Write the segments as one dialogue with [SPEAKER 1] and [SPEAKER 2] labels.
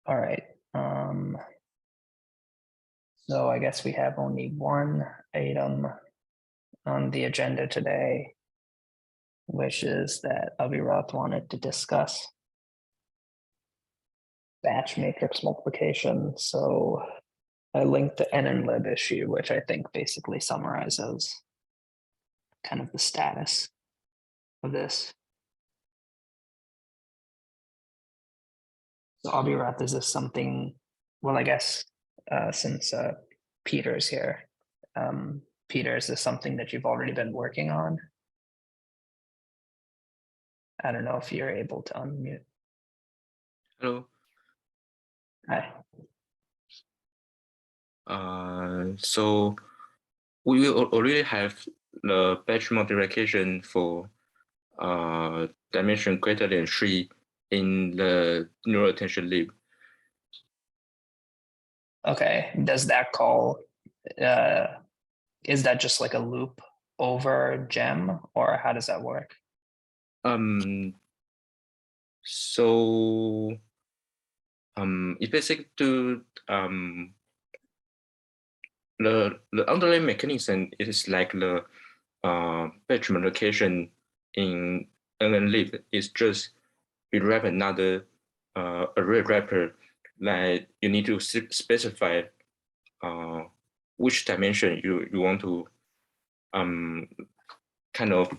[SPEAKER 1] All right. So I guess we have only one item on the agenda today, which is that Abhirath wanted to discuss batch matrix multiplication. So I linked the NNlib issue, which I think basically summarizes kind of the status of this. So Abhirath, is this something, well, I guess since Peter's here, Peter, is this something that you've already been working on? I don't know if you're able to unmute.
[SPEAKER 2] Hello.
[SPEAKER 1] Hi.
[SPEAKER 2] So we will already have the batch multiplication for dimension greater than 3 in the neural attention lib.
[SPEAKER 1] Okay, does that call, is that just like a loop over gem, or how does that work?
[SPEAKER 2] So it's basically to the underlying mechanism is like the batch multiplication in NNlib is just we wrap another array wrapper that you need to specify which dimension you want to kind of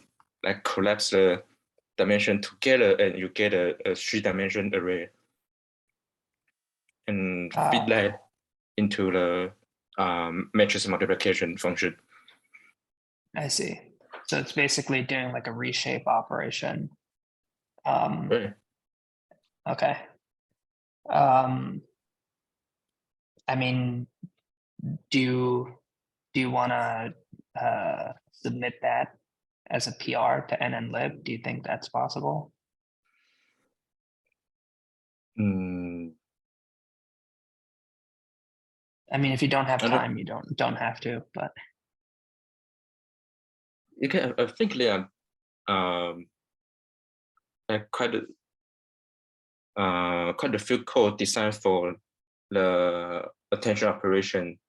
[SPEAKER 2] like collapse the dimension together, and you get a 3-dimension array and feed that into the matrix multiplication function.
[SPEAKER 1] I see. So it's basically doing like a reshape operation.
[SPEAKER 2] Right.
[SPEAKER 1] Okay. I mean, do you want to submit that as a PR to NNlib? Do you think that's possible? I mean, if you don't have time, you don't have to, but
[SPEAKER 2] you can. I think there are quite a few code designed for the attention operation.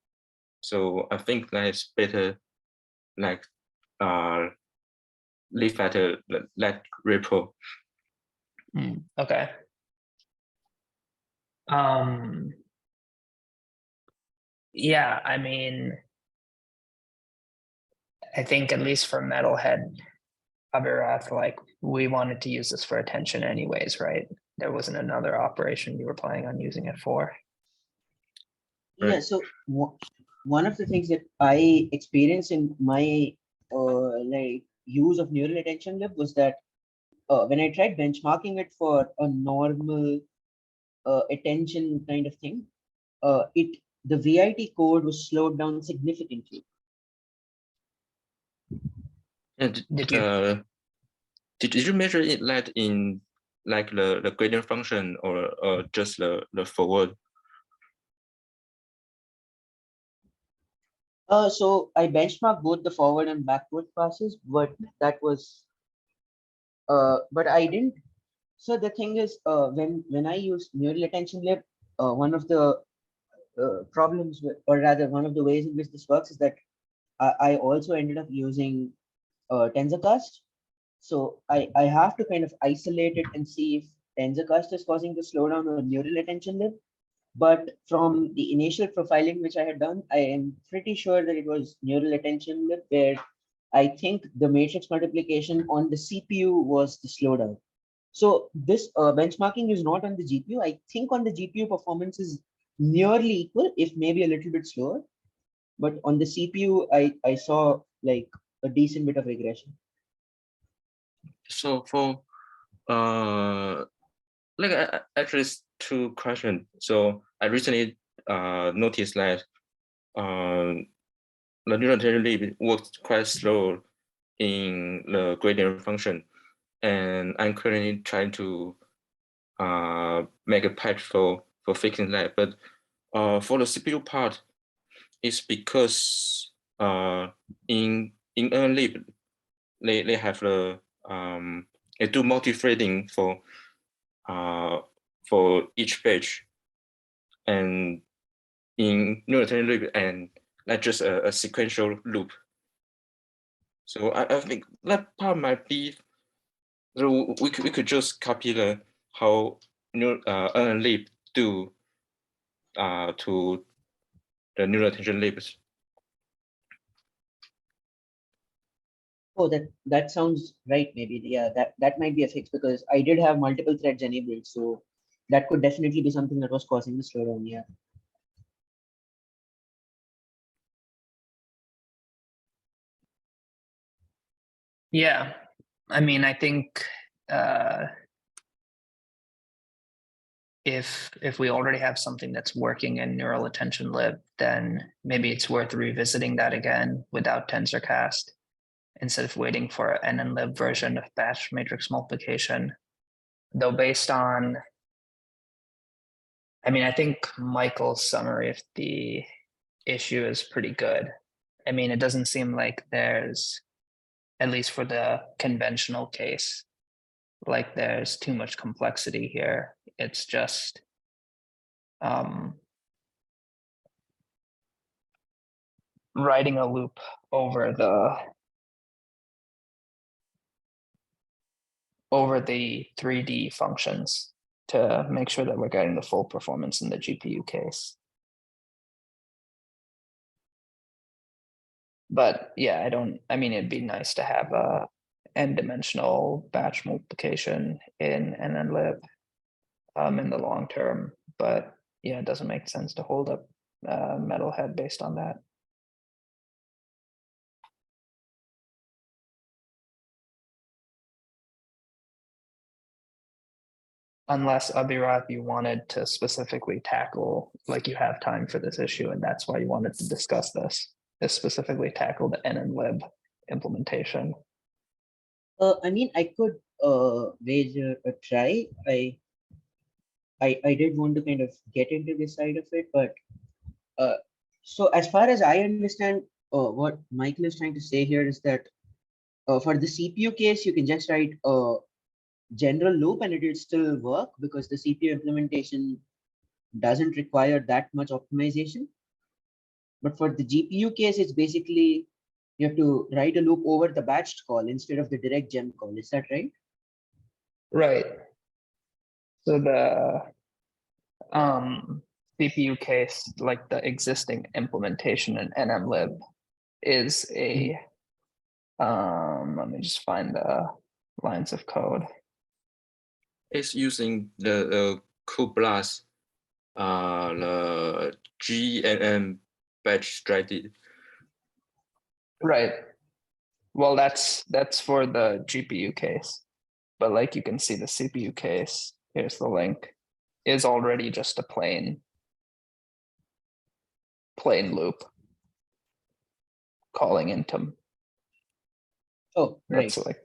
[SPEAKER 2] So I think that it's better like leave at that repo.
[SPEAKER 1] Okay. Yeah, I mean, I think at least for Metalhead, Abhirath, like we wanted to use this for attention anyways, right? There wasn't another operation you were planning on using it for.
[SPEAKER 3] Yeah, so one of the things that I experienced in my like use of neural attention lib was that when I tried benchmarking it for a normal attention kind of thing, the VIT code was slowed down significantly.
[SPEAKER 2] And did you measure it that in like the gradient function or just the forward?
[SPEAKER 3] So I benchmarked both the forward and backward passes, but that was but I didn't. So the thing is, when I use neural attention lib, one of the problems with, or rather one of the ways in which this works is that I also ended up using TensorCast. So I have to kind of isolate it and see if TensorCast is causing the slowdown or neural attention lib. But from the initial profiling which I had done, I am pretty sure that it was neural attention lib, where I think the matrix multiplication on the CPU was the slowdown. So this benchmarking is not on the GPU. I think on the GPU performance is nearly equal, if maybe a little bit slower. But on the CPU, I saw like a decent bit of regression.
[SPEAKER 2] So for like actually it's 2 questions. So I recently noticed that the neural attention lib works quite slow in the gradient function, and I'm currently trying to make a patch for fixing that. But for the CPU part, it's because in NLib they have the they do multi-threading for each page. and in neural attention loop, and not just a sequential loop. So I think that part might be, so we could just copy the how NLP lib do to the neural attention libs.
[SPEAKER 3] Oh, that sounds right. Maybe, yeah, that might be a fix, because I did have multiple threads enabled, so that could definitely be something that was causing the slowdown. Yeah.
[SPEAKER 1] Yeah, I mean, I think if we already have something that's working in neural attention lib, then maybe it's worth revisiting that again without TensorCast instead of waiting for an NNlib version of batch matrix multiplication. Though based on, I mean, I think Michael's summary of the issue is pretty good. I mean, it doesn't seem like there's, at least for the conventional case, like there's too much complexity here. It's just writing a loop over the 3D functions to make sure that we're getting the full performance in the GPU case. But yeah, I mean, it'd be nice to have a n-dimensional batch multiplication in NNlib in the long term, but yeah, it doesn't make sense to hold up Metalhead based on that. Unless Abhirath, you wanted to specifically tackle, like you have time for this issue, and that's why you wanted to discuss this, is specifically tackle the NNlib implementation.
[SPEAKER 3] I mean, I could wager a try. I did want to kind of get into this side of it, but so as far as I understand, what Michael is trying to say here is that for the CPU case, you can just write a general loop and it will still work, because the CPU implementation doesn't require that much optimization. But for the GPU case, it's basically you have to write a loop over the batched call instead of the direct gem call. Is that right?
[SPEAKER 1] Right. So the CPU case, like the existing implementation in NMlib, is a let me just find the lines of code.
[SPEAKER 2] It's using the cuBLAS, the GNN batch strategy.
[SPEAKER 1] Right. Well, that's for the GPU case, but like you can see the CPU case, here's the link, is already just a plain loop calling into.
[SPEAKER 3] Oh, right.
[SPEAKER 1] That's like,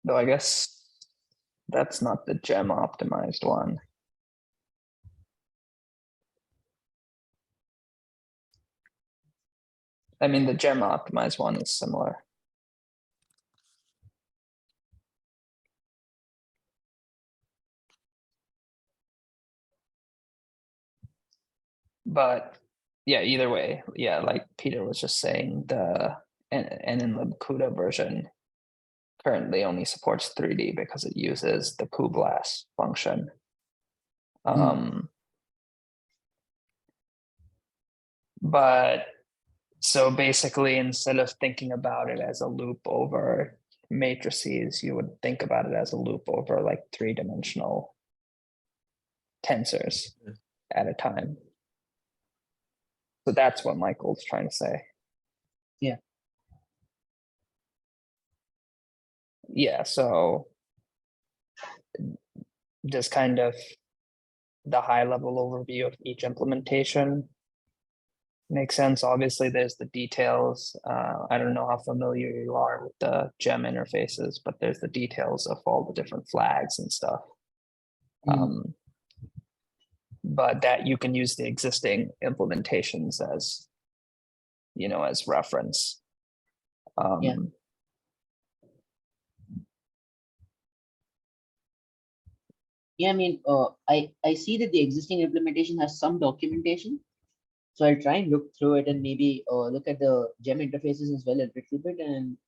[SPEAKER 1] though I guess that's not the gem optimized one. I mean, the gem optimized one is similar. But yeah, either way, yeah, like Peter was just saying, the NNlib CUDA version currently only supports 3D because it uses the cuBLAS function. But so basically, instead of thinking about it as a loop over matrices, you would think about it as a loop over like 3-dimensional tensors at a time. So that's what Michael's trying to say.
[SPEAKER 3] Yeah.
[SPEAKER 1] Yeah, so just kind of the high level overview of each implementation makes sense. Obviously, there's the details. I don't know how familiar you are with the gem interfaces, but there's the details of all the different flags and stuff. But that you can use the existing implementations as, you know, as reference.
[SPEAKER 3] Yeah. Yeah, I mean, I see that the existing implementation has some documentation. So I'll try and look through it and maybe look at the gem interfaces as well a little bit. And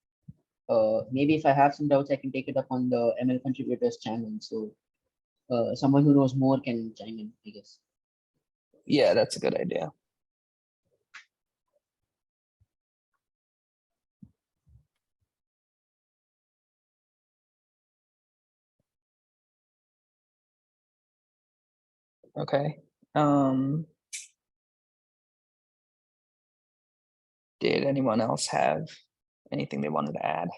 [SPEAKER 3] maybe if I have some doubts, I can take it up on the ML contributors channel. So someone who knows more can chime in, I guess.
[SPEAKER 1] Yeah, that's a good idea. Okay. Did anyone else have anything they wanted to add?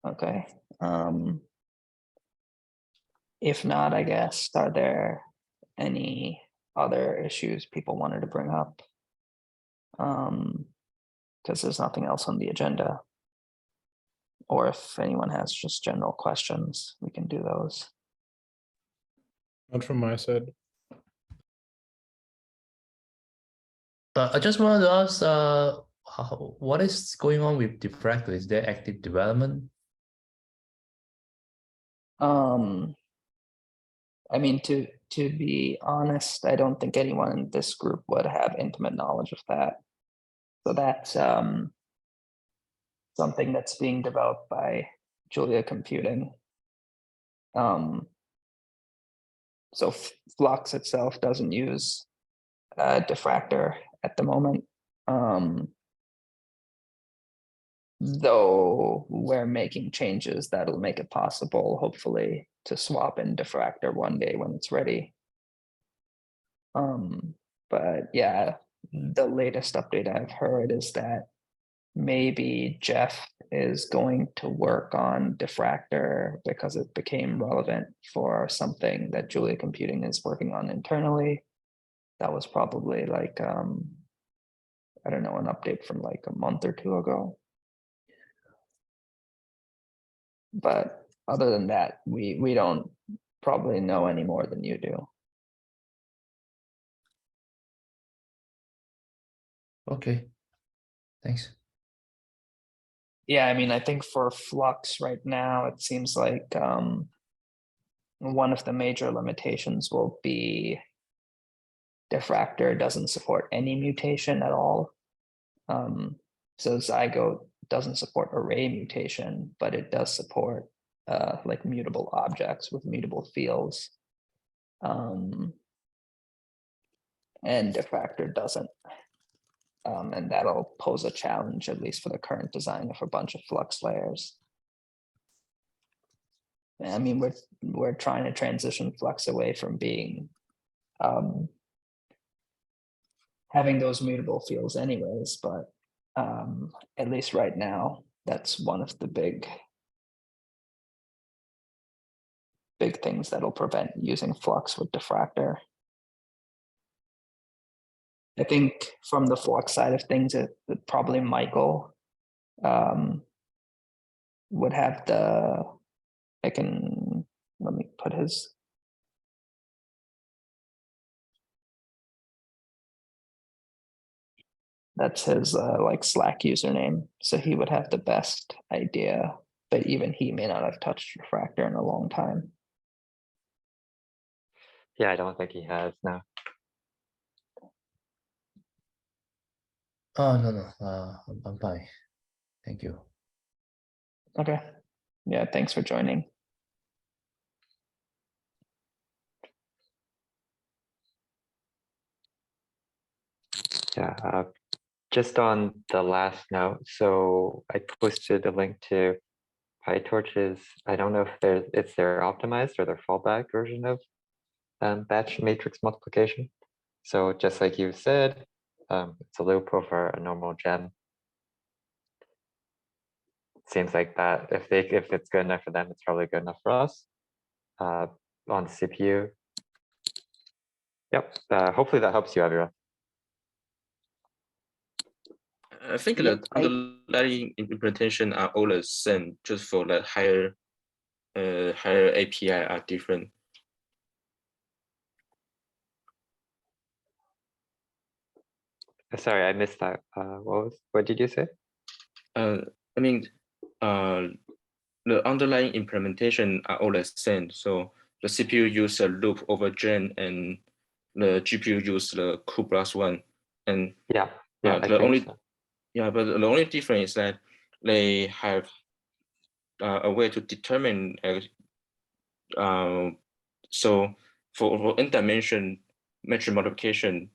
[SPEAKER 1] Okay. If not, I guess, are there any other issues people wanted to bring up? Because there's nothing else on the agenda. Or if anyone has just general questions, we can do those.
[SPEAKER 4] Not from my side.
[SPEAKER 5] But I just wanted to ask, what is going on with Diffractor? Is there active development?
[SPEAKER 1] I mean, to be honest, I don't think anyone in this group would have intimate knowledge of that. So that's something that's being developed by Julia Computing. So Flux itself doesn't use Diffractor at the moment. Though we're making changes that'll make it possible, hopefully, to swap in Diffractor one day when it's ready. But yeah, the latest update I've heard is that maybe Jeff is going to work on Diffractor because it became relevant for something that Julia Computing is working on internally. That was probably like, I don't know, an update from like a month or two ago. But other than that, we don't probably know any more than you do.
[SPEAKER 5] Okay, thanks.
[SPEAKER 1] Yeah, I mean, I think for Flux right now, it seems like one of the major limitations will be Diffractor doesn't support any mutation at all. So Zygote doesn't support array mutation, but it does support like mutable objects with mutable fields. And Diffractor doesn't. And that'll pose a challenge, at least for the current design of a bunch of Flux layers. I mean, we're trying to transition Flux away from being having those mutable fields anyways, but at least right now, that's one of the big things that'll prevent using Flux with Diffractor. I think from the Flux side of things, probably Michael would have the, let me put his, that's his like Slack username. So he would have the best idea, but even he may not have touched Diffractor in a long time.
[SPEAKER 6] Yeah, I don't think he has now.
[SPEAKER 5] Oh, no, I'm fine. Thank you.
[SPEAKER 1] Okay. Yeah, thanks for joining.
[SPEAKER 6] Yeah, just on the last note, so I posted a link to PyTorch's, I don't know if it's their optimized or their fallback version of batch matrix multiplication. So just like you said, it's a loop over a normal gem. Seems like that if it's good enough for them, it's probably good enough for us on the CPU. Yep, hopefully that helps you, Avira.
[SPEAKER 2] I think
[SPEAKER 3] Yeah,
[SPEAKER 2] the underlying implementation are all the same, just for the higher API are different.
[SPEAKER 6] Sorry, I missed that. What did you say?
[SPEAKER 2] I mean, the underlying implementation are all the same. So the CPU use a loop over gen, and the GPU use the Q+1. And
[SPEAKER 6] Yeah, I
[SPEAKER 2] the
[SPEAKER 6] think
[SPEAKER 2] only
[SPEAKER 6] so.
[SPEAKER 2] but the only difference is that they have a way to determine. So for n-dimension metric multiplication,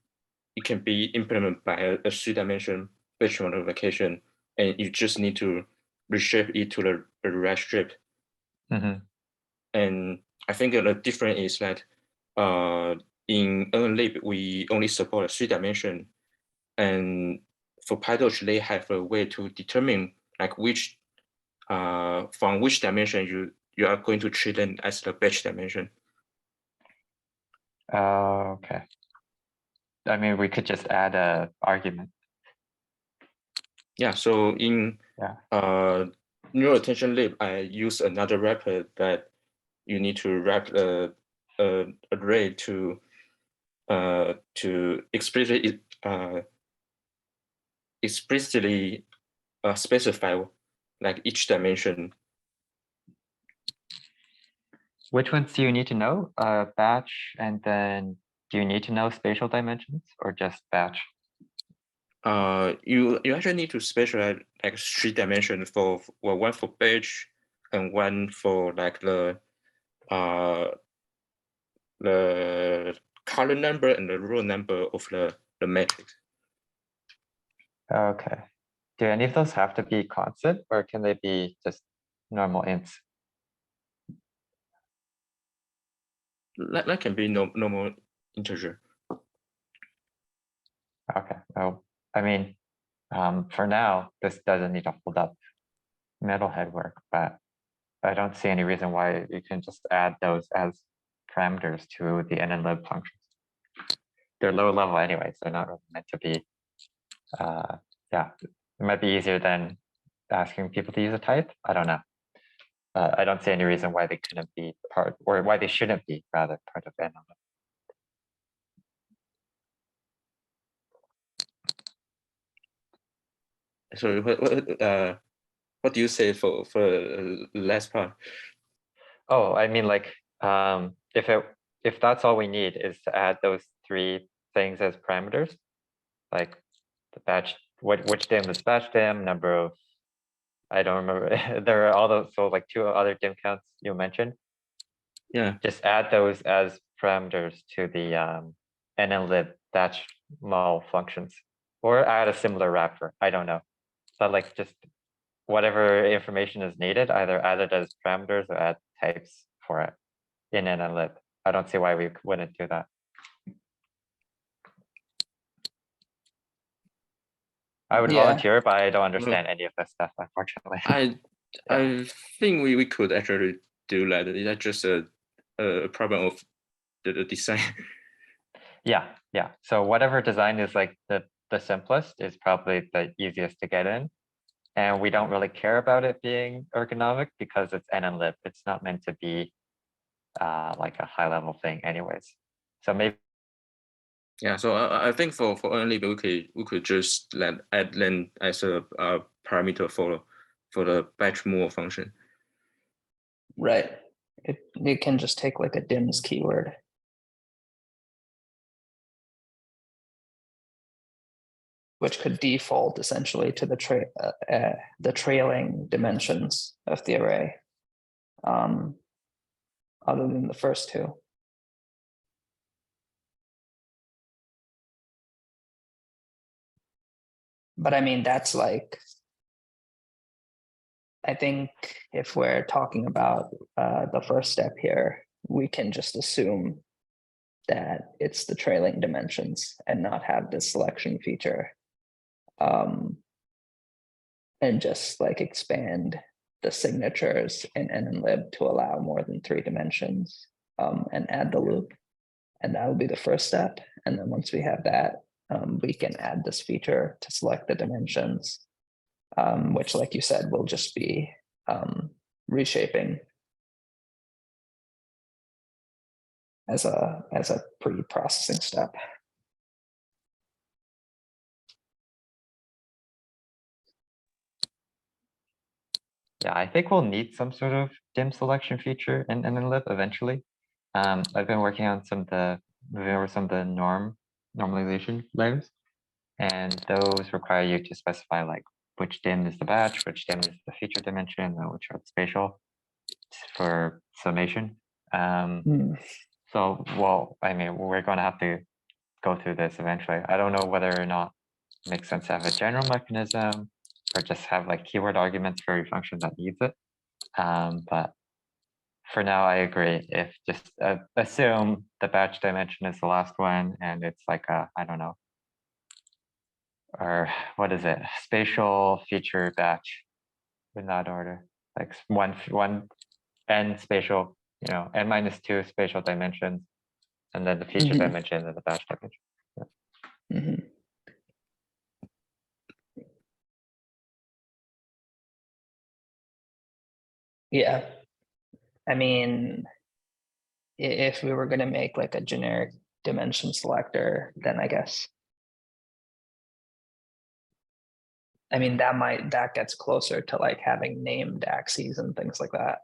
[SPEAKER 2] it can be implemented by a 3-dimension batch multiplication, and you just need to reshape it to the right strip.
[SPEAKER 6] Mhm.
[SPEAKER 2] And I think the difference is that in NLib, we only support a 3-dimension, and for PyTorch, they have a way to determine like which from which dimension you are going to treat them as the batch dimension.
[SPEAKER 6] Oh, okay. I mean, we could just add a argument.
[SPEAKER 2] Yeah, so in
[SPEAKER 6] Yeah.
[SPEAKER 2] neural attention lib, I use another wrapper that you need to wrap a array to explicitly specify like each dimension.
[SPEAKER 6] Which ones do you need to know? Batch, and then do you need to know spatial dimensions or just batch?
[SPEAKER 2] You actually need to specify like 3 dimensions for one for batch and one for like the column number and the row number of the matrix.
[SPEAKER 6] Okay. Do any of those have to be constant, or can they be just normal ints?
[SPEAKER 2] That can be normal integer.
[SPEAKER 6] Okay. Well, I mean, for now, this doesn't need to hold up metalhead work, but I don't see any reason why you can just add those as parameters to the nnlib functions. They're low level anyways. They're not really meant to be. Yeah, it might be easier than asking people to use a type. I don't know. I don't see any reason why they couldn't be part, or why they shouldn't be rather part of nnlib.
[SPEAKER 2] So what do you say for the last part?
[SPEAKER 6] Oh, I mean, like, if that's all we need is to add those 3 things as parameters, like the batch, which dim is batch dim, number of, I don't remember. There are all those, so like 2 other dim counts you mentioned.
[SPEAKER 2] Yeah.
[SPEAKER 6] Just add those as parameters to the nnlib batch mul functions, or add a similar wrapper. I don't know, but like just whatever information is needed, either add it as parameters or add types for it in nnlib. I don't see why we wouldn't do that. I would
[SPEAKER 1] Yeah.
[SPEAKER 6] volunteer, but I don't understand any of this stuff, unfortunately.
[SPEAKER 2] I think we could actually do that. That's just a problem of the design.
[SPEAKER 6] Yeah. So whatever design is like the simplest is probably the easiest to get in. And we don't really care about it being ergonomic because it's nnlib. It's not meant to be like a high level thing anyways. So maybe.
[SPEAKER 2] Yeah, so I think for only we could just add len as a parameter for the batch mul function.
[SPEAKER 1] Right. It can just take like a dims keyword. Which could default essentially to the trailing dimensions of the array, other than the first 2. But I mean, that's like, I think if we're talking about the first step here, we can just assume that it's the trailing dimensions and not have this selection feature. And just like expand the signatures in nnlib to allow more than 3 dimensions, and add the loop. And that will be the first step. And then once we have that, we can add this feature to select the dimensions, which, like you said, will just be reshaping as a pre-processing step.
[SPEAKER 6] Yeah, I think we'll need some sort of dim selection feature in nlib eventually. I've been working on moving over some of the normalization layers, and those require you to specify like which dim is the batch, which dim is the feature dimension, and which are the spatial for summation.
[SPEAKER 1] Hmm.
[SPEAKER 6] So, well, I mean, we're going to have to go through this eventually. I don't know whether or not it makes sense to have a general mechanism or just have like keyword arguments for every function that needs it. But for now, I agree. If just assume the batch dimension is the last one and it's like a, I don't know, or what is it? Spatial feature batch in that order, like one n spatial, n minus 2 spatial dimensions, and then the feature
[SPEAKER 1] Mhm.
[SPEAKER 6] dimension and the batch dimension.
[SPEAKER 1] Mhm. Yeah, I mean, if we were gonna make like a generic dimension selector, then I guess. I mean, that gets closer to like having named axes and things like that.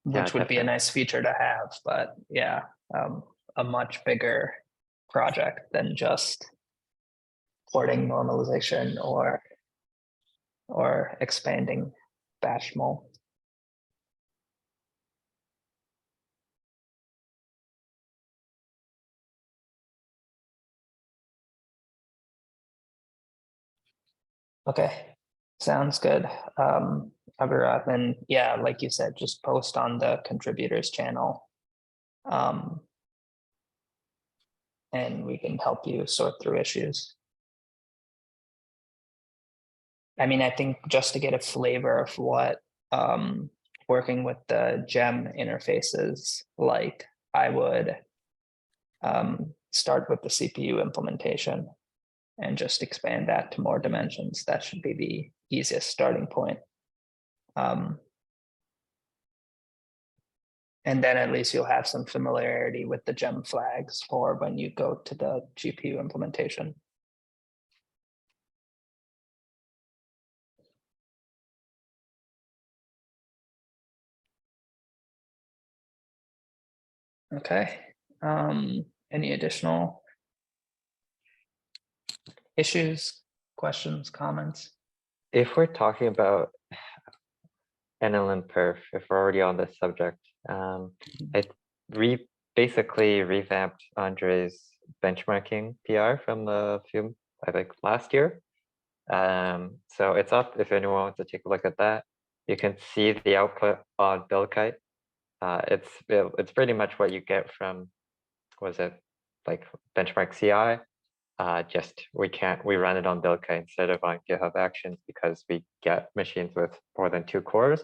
[SPEAKER 6] Yeah,
[SPEAKER 1] Which would be a
[SPEAKER 6] definitely.
[SPEAKER 1] nice feature to have, but yeah, a much bigger project than just porting normalization or expanding batchmol. Okay, sounds good. Abhirav, and yeah, like you said, just post on the contributors channel. And we can help you sort through issues. I mean, I think just to get a flavor of what working with the gem interfaces like, I would start with the CPU implementation and just expand that to more dimensions. That should be the easiest starting point. And then at least you'll have some familiarity with the gem flags for when you go to the GPU implementation. Okay. Any additional issues, questions, comments?
[SPEAKER 6] If we're talking about NLM perf, if we're already on this subject, I basically revamped Andre's benchmarking PR from a few, I think last year. So it's up if anyone wants to take a look at that. You can see the output on BuildKite. It's pretty much what you get from, was it like benchmark CI? Just we run it on BuildKite instead of on GitHub Actions because we get machines with more than 2 cores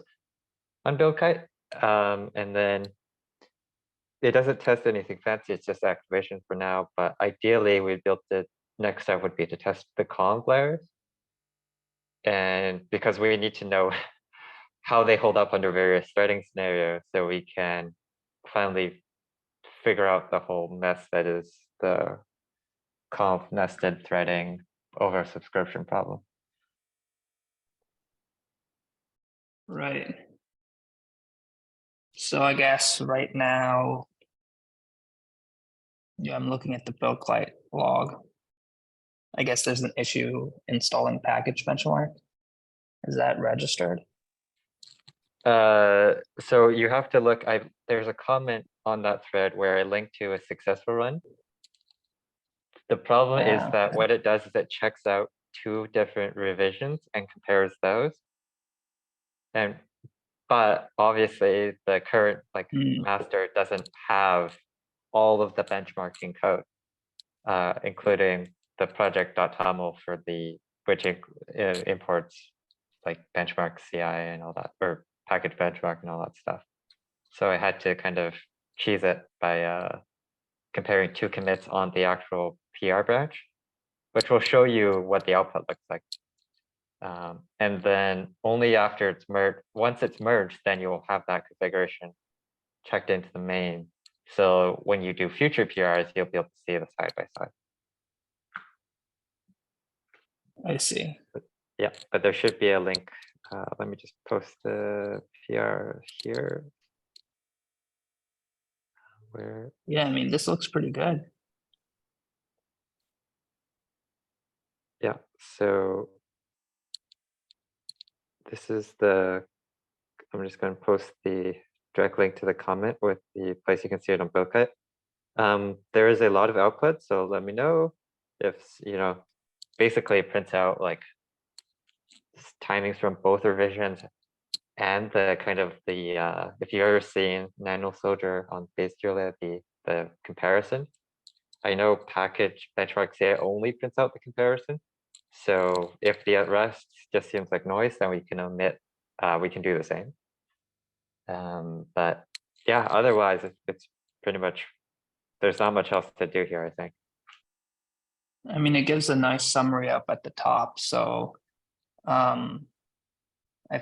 [SPEAKER 6] on BuildKite. And then it doesn't test anything fancy, it's just activation for now. But ideally, we built the next step would be to test the conv layers. And because we need to know how they hold up under various threading scenarios, so we can finally figure out the whole mess that is the conv nested threading over subscription problem.
[SPEAKER 1] Right. So I guess right now, yeah, I'm looking at the BuildKite log. I guess there's an issue installing package benchmark. Is that registered?
[SPEAKER 6] So you have to look, there's a comment on that thread where I linked to a successful run. The problem is that
[SPEAKER 1] Okay.
[SPEAKER 6] what it does is it checks out 2 different revisions and compares those. But obviously the current master doesn't have all of the benchmarking code, including the project.toml for which imports like benchmark CI and all that, or package benchmark and all that stuff. So I had to kind of cheese it by comparing 2 commits on the actual PR branch, which will show you what the output looks like. And then only after it's merged, once it's merged, then you'll have that configuration checked into the main. So when you do future PRs, you'll be able to see the side by side.
[SPEAKER 1] I see.
[SPEAKER 6] Yeah, but there should be a link. Let me just post the PR here. Where,
[SPEAKER 1] Yeah, I mean, this looks pretty good.
[SPEAKER 6] yeah, so this is the, I'm just going to post the direct link to the comment with the place you can see it on BuildKit. There is a lot of output, so let me know if, you know, basically it prints out like timings from both revisions and the kind of the, if you've ever seen Nano Soldier on Vist, the comparison. I know package benchmark CA only prints out the comparison. So if the rest just seems like noise, then we can omit, we can do the same. But yeah, otherwise it's pretty much, there's not much else to do here, I think.
[SPEAKER 1] I mean, it gives a nice summary up at the top, so I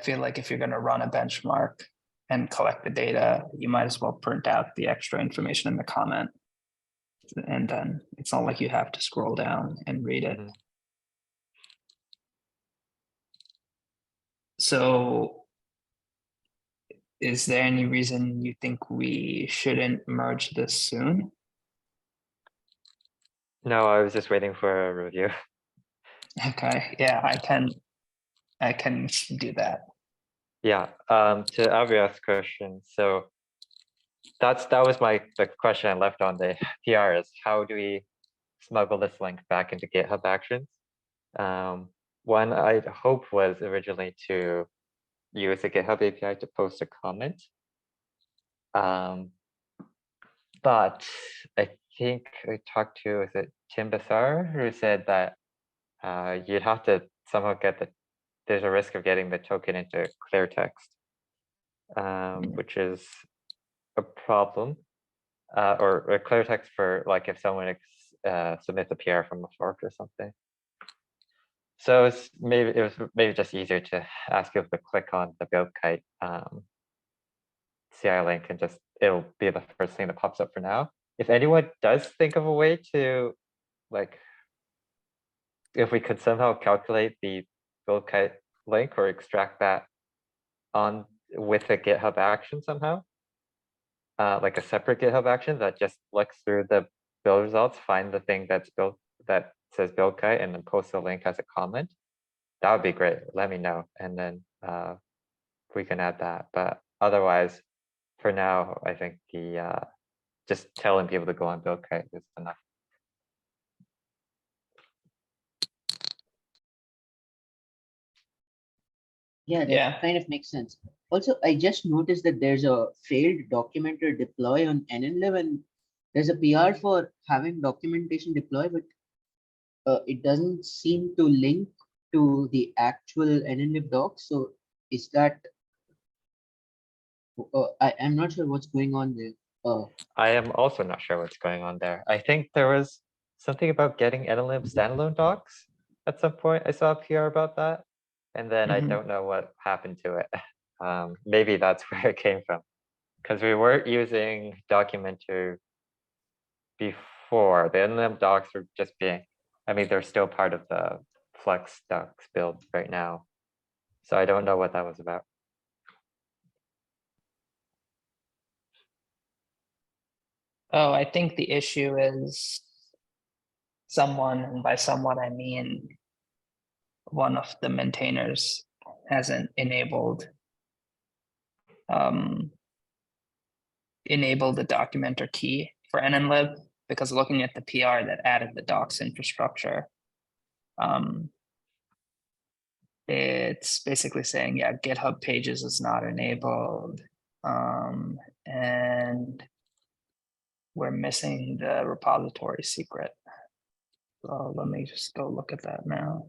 [SPEAKER 1] feel like if you're going to run a benchmark and collect the data, you might as well print out the extra information in the comment. And then it's not like you have to scroll down and read it.
[SPEAKER 6] Mhm.
[SPEAKER 1] So is there any reason you think we shouldn't merge this soon?
[SPEAKER 6] No, I was just waiting for a review.
[SPEAKER 1] Okay, yeah, I can do that.
[SPEAKER 6] Yeah, to Avia's question, so that was the question I left on the PR is how do we smuggle this link back into GitHub Actions? One I'd hope was originally to use the GitHub API to post a comment. But I think I talked to, is it Tim Bassar, who said that you'd have to somehow get there's a risk of getting the token into clear text, which is a problem, or clear text for like if someone submits a PR from a fork or something. So it was maybe just easier to ask people to click on the BuildKite CI link and just it'll be the first thing that pops up for now. If anyone does think of a way to like, if we could somehow calculate the BuildKite link or extract that on with a GitHub action somehow, like a separate GitHub action that just looks through the build results, find the thing that's built that says BuildKite and then post the link as a comment, that would be great. Let me know, and then we can add that. But otherwise, for now, I think the just telling people to go on BuildKite is enough.
[SPEAKER 3] Yeah, that
[SPEAKER 1] Yeah.
[SPEAKER 3] kind of makes sense. Also, I just noticed that there's a failed documenter deploy on NNLib, and there's a PR for having documentation deploy, but it doesn't seem to link to the actual NNLib doc. So is that, I'm not sure what's going on there.
[SPEAKER 6] I am also not sure what's going on there. I think there was something about getting NLib standalone docs at some point. I saw a PR about that, and then I
[SPEAKER 1] Mhm.
[SPEAKER 6] don't know what happened to it. Maybe that's where it came from, because we weren't using Documenter before. The NLib docs were just being, I mean, they're still part of the Flex docs build right now. So I don't know what that was about.
[SPEAKER 1] Oh, I think the issue is someone, and by someone I mean one of the maintainers hasn't enabled the documenter key for NNlib, because looking at the PR that added the docs infrastructure, it's basically saying, yeah, GitHub Pages is not enabled, and we're missing the repository secret. So let me just go look at that now.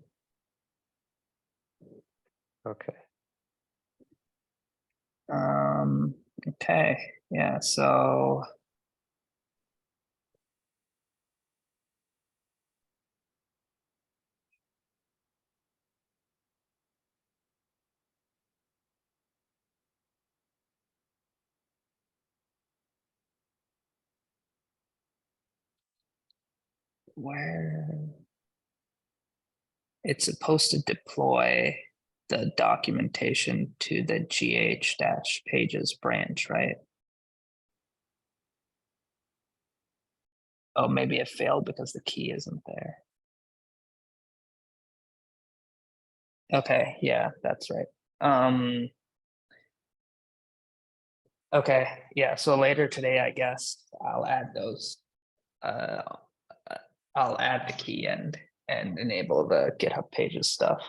[SPEAKER 6] Okay.
[SPEAKER 1] Okay, yeah, so where it's supposed to deploy the documentation to the gh-pages branch, right? Oh, maybe it failed because the key isn't there. Okay, yeah, that's right. Okay, yeah, so later today, I guess I'll add those. I'll add the key and enable the GitHub Pages stuff.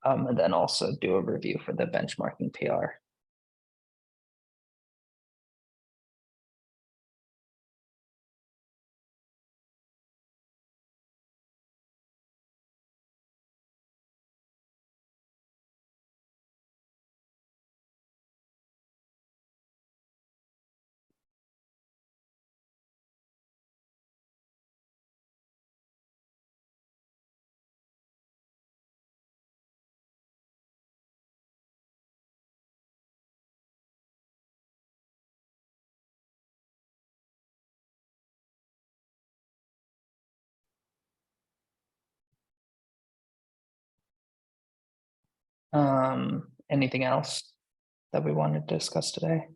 [SPEAKER 1] And then also do a review for the benchmarking PR. Anything else that we wanted to discuss today?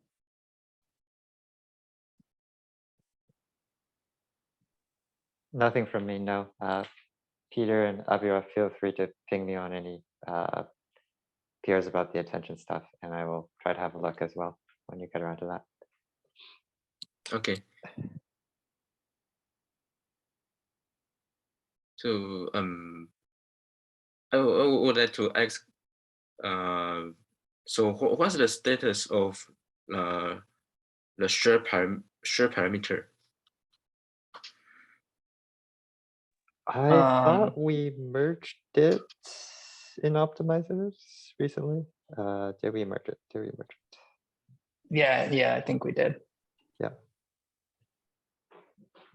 [SPEAKER 6] Nothing from me, no. Peter and Abhira, feel free to ping me on any PRs about the attention stuff, and I will try to have a look as well when you get around to that.
[SPEAKER 2] Okay. So I would like to ask, so what's the status of the share parameter?
[SPEAKER 6] I thought we merged it in optimizers recently. Did we merge it? Did we merge it?
[SPEAKER 1] Yeah, I think we did.
[SPEAKER 6] Yeah.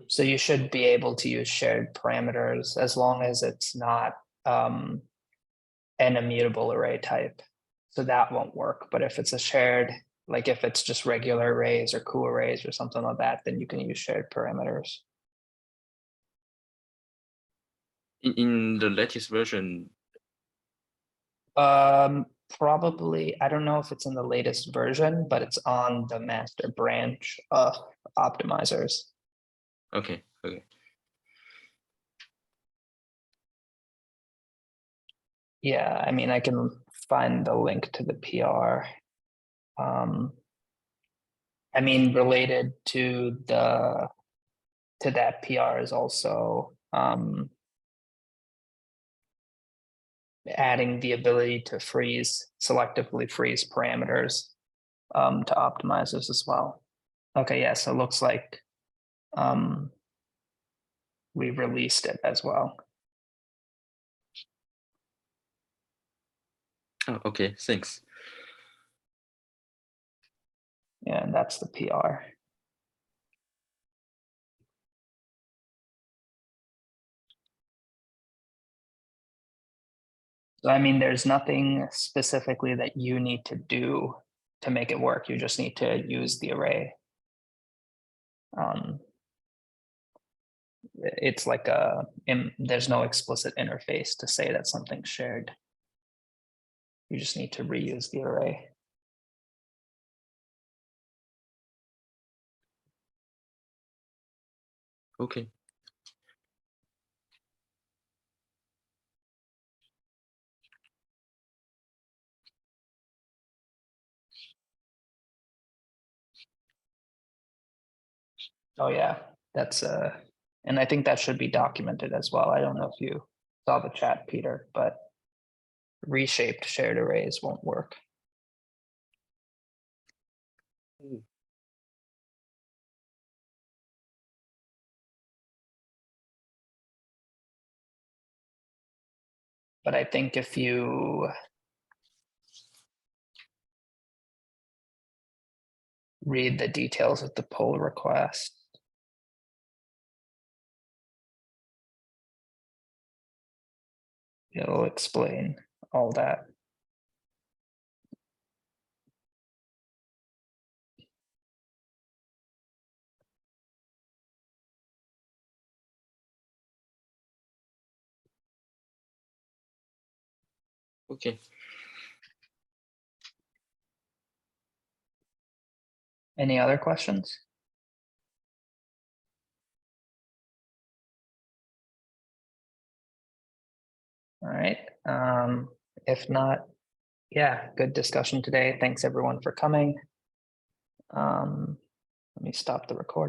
[SPEAKER 1] So you should be able to use shared parameters as long as it's not an immutable array type. So that won't work. But if it's a shared, like if it's just regular arrays or coup arrays or something like that, then you can use shared parameters.
[SPEAKER 2] In the latest version,
[SPEAKER 1] Probably, I don't know if it's in the latest version, but it's on the master branch of optimizers.
[SPEAKER 2] okay.
[SPEAKER 1] Yeah, I mean, I can find the link to the PR. I mean, related to that PR is also adding the ability to selectively freeze parameters to optimizers as well. Okay, yeah, so it looks like we released it as well.
[SPEAKER 2] Oh, okay, thanks.
[SPEAKER 1] Yeah, and that's the PR. So, I mean, there's nothing specifically that you need to do to make it work. You just need to use the array. It's like there's no explicit interface to say that something's shared. You just need to reuse the array.
[SPEAKER 2] Okay.
[SPEAKER 1] Oh yeah, that's and I think that should be documented as well. I don't know if you saw the chat, Peter, but reshaped shared arrays won't work. But I think if you read the details of the pull request, it'll explain all that.
[SPEAKER 2] Okay.
[SPEAKER 1] Any other questions? All right, if not, yeah, good discussion today. Thanks everyone for coming. Let me stop the recording.